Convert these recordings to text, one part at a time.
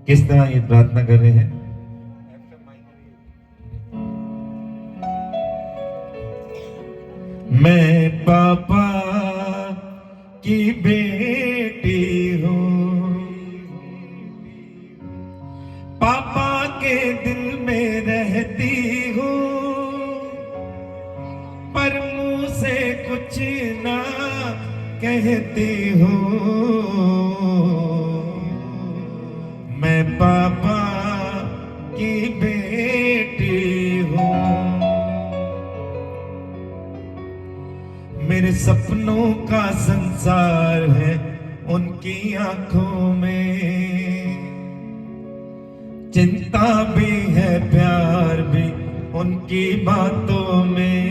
किस तरह ये प्रार्थना कर रहे हैं। मैं पापा की बेटी हूँ, पापा के दिल में रहती हूँ, पर मुंह से कुछ ना कहती हूँ। मैं पापा की बेटी हूँ। मेरे सपनों का संसार है उनकी आंखों में, चिंता भी है प्यार भी उनकी बातों में।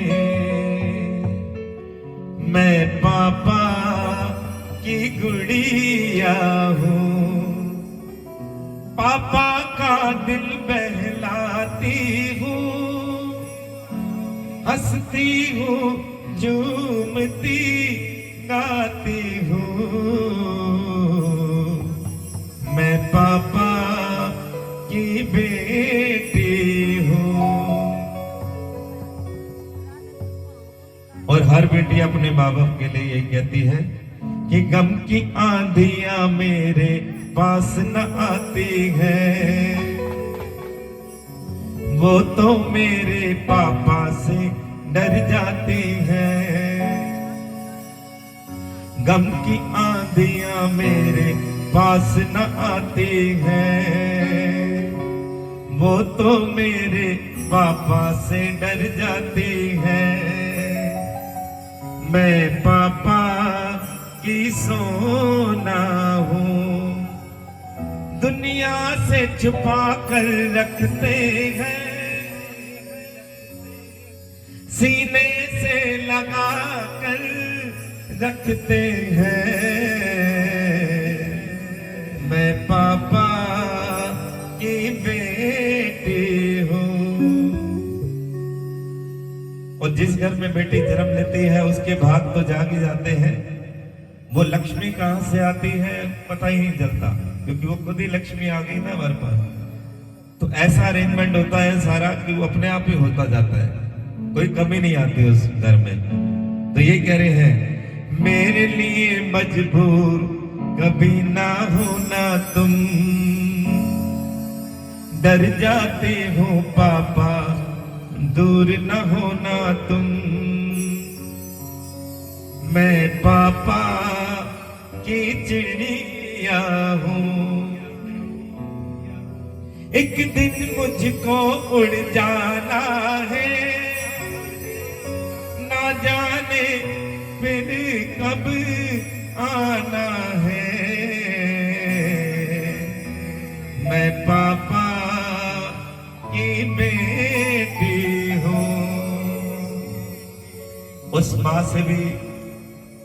मैं पापा की गुड़िया हूँ, पापा का दिल बहलाती हूँ, हंसती हूँ झूमती गाती हूँ। मैं पापा की बेटी हूँ। और हर बेटी अपने माँ बाप के लिए यही कहती है कि गम की आंधियां मेरे पास न आती है, वो तो मेरे पापा से डर जाती है। गम की आंधियां मेरे पास न आती है, वो तो मेरे पापा से डर जाती है। मैं पापा की सोना हूँ, दुनिया से छुपा कर रखते हैं, सीने से लगा कर रखते हैं। मैं पापा की बेटी हूँ। और जिस घर में बेटी जन्म लेती है उसके भाग तो जाग ही जाते हैं। वो लक्ष्मी कहां से आती है पता ही नहीं चलता, क्योंकि वो खुद ही लक्ष्मी आ गई ना हमारे पास। तो ऐसा अरेंजमेंट होता है सारा कि वो अपने आप ही होता जाता है, कोई कमी नहीं आती उस घर में। तो ये कह रहे हैं, मेरे लिए मजबूर कभी ना होना तुम, डर जाते हो पापा दूर ना होना तुम। मैं पापा की चिड़िया हूँ, एक दिन मुझको उड़ जाना है, ना जाने फिर कब आना है। मैं पापा की बेटी हूँ। उस माँ से भी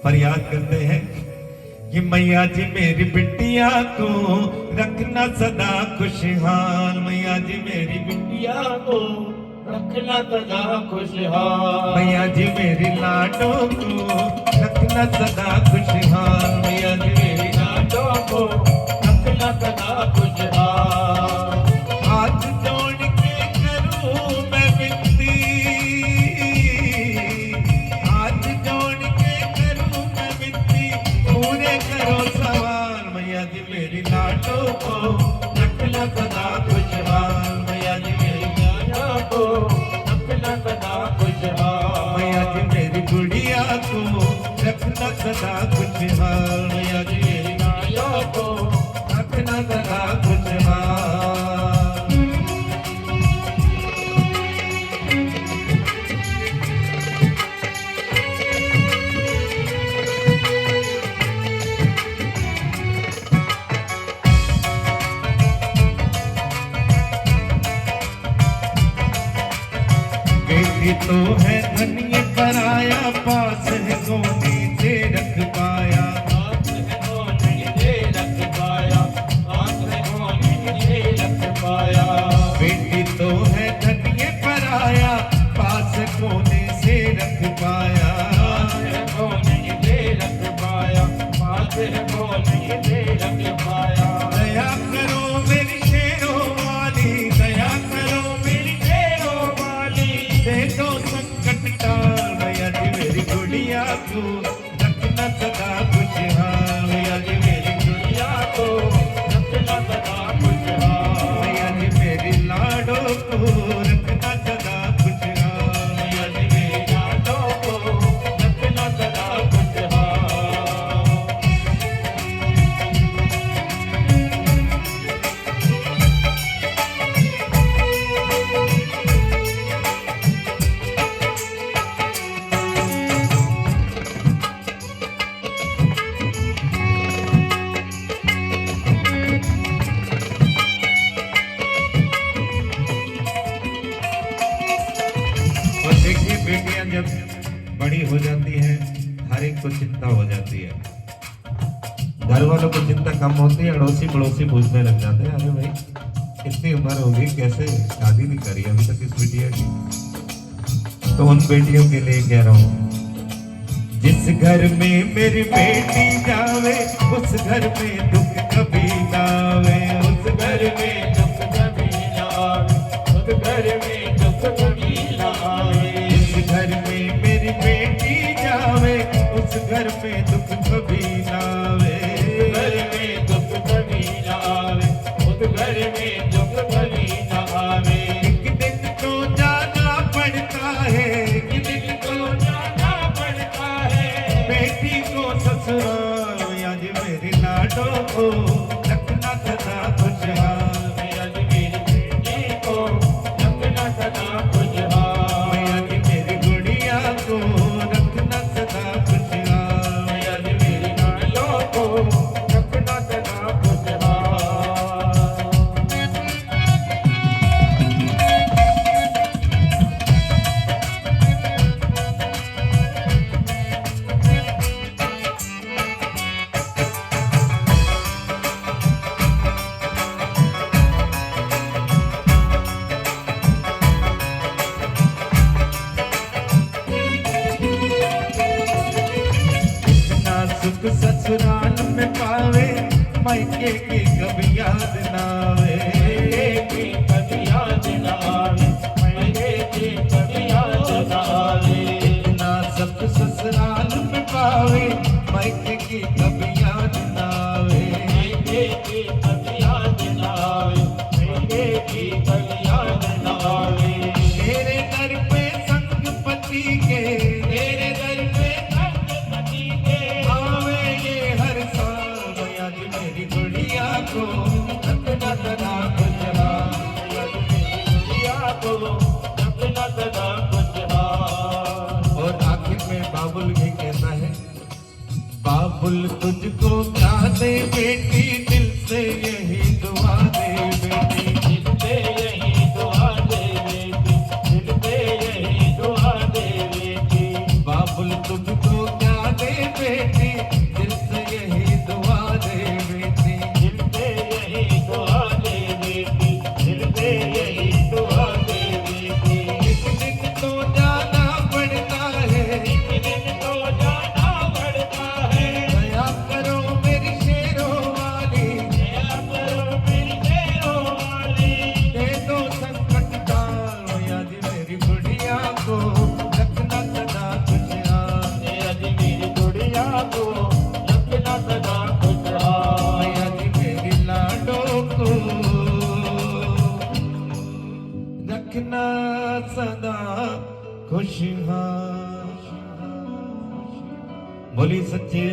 फरियाद करते हैं कि मैया जी मेरी बिटिया को रखना सदा खुशहाल, मैया जी मेरी बिटिया को रखना सदा खुशहाल, मैया जी मेरी लाडों को रखना सदा खुशहाल, मैया जी मेरी लाडों को रखना सदा खुशहाल। हाथ जोड़ के करूं मैं विनती, हाथ जोड़ के करूं मैं विनती, पूरे करो सवाल, मैया जी मेरी लाडों को रखना सदा खुशहाल, मैया जी मेरी लाडों को रखना सदा खुशहाल, मैया जी मेरी गुड़िया को रखना सदा खुशहाल, मैया जी मेरी लाडों को रखना सदा खुशहाल। बेटी तो है धन्य पराया, पास है सोने से रख पाया, पास है सोने से रख पाया, पास है सोने से रख पाया। बेटी तो है धन्य पराया, पास कोने से रख पाया, पास है कोने से रख पाया, पास है कोने से रख पाया। दया करो मेरी को चिंता हो जाती है, घर वालों को चिंता कम होती है, अड़ोसी पड़ोसी पूछने लग जाते हैं अरे भाई कितनी उम्र होगी, कैसे शादी नहीं करी अभी तक इस बिटिया की। तो उन बेटियों के लिए कह रहा हूँ, जिस घर में मेरी बेटी जावे उस घर में दुख कभी ना आवे, उस घर में दुख कभी ना आवे, उस घर में दुख कभी ना आवे। जिस घर में मेरी बेटी जावे उस घर में दुख कभी ना आवे, घर में दुख कभी ना आवे, उस घर में दुख कभी ना आवे। एक दिन तो जाना पड़ता है, एक दिन तो जाना पड़ता है बेटी को ससुराल। आज मेरी लाडो को रखना सदा खुशहाल, आज मेरी बेटी को रखना सदा खुशहाल, आज मेरी गुड़िया को रखना सदा खुशहाल, आज मेरी लाडो को रखना सदा खुशहाल। सुख ससुराल में पावे मायके की कभी याद ना आवे, की कभी याद ना आवे, मायके की कभी याद ना आवे। ना सुख ससुराल में पावे मायके की कभी याद ना आवे, मायके की कभी याद ना आवे, मायके की कभी याद ना आवे। तेरे दर पे संग पति के, तेरे दर पे संग पति के आवे ये हर साल। आज मेरी गुड़िया को रखना सदा खुशहाल, आज मेरी गुड़िया को रखना सदा खुशहाल। और आखिर में बाबुल ये कहता है, बाबुल तुझको क्या दे बेटी दिल से यही दुआ दे बेटी, दिल से यही दुआ दे बेटी, दिल से यही दुआ दे बेटी। बाबुल तुझको क्या दे बेटी दिल से यही दुआ दे बेटी, दिल से यही दुआ दे बेटी, दिल से यही दुआ दे बेटी। एक दिन तो जाना पड़ता है, एक दिन तो जाना पड़ता है। दया करो मेरी शेरों वाली, दया करो मेरी शेरों वाली, दे दो संकट टाल। आज मेरी गुड़िया को रखना सदा खुशहाल, आज मेरी गुड़िया को रखना सदा खुशहाल, आज मेरी लाडो को रखना सदा खुशहाल। बोली सच्चे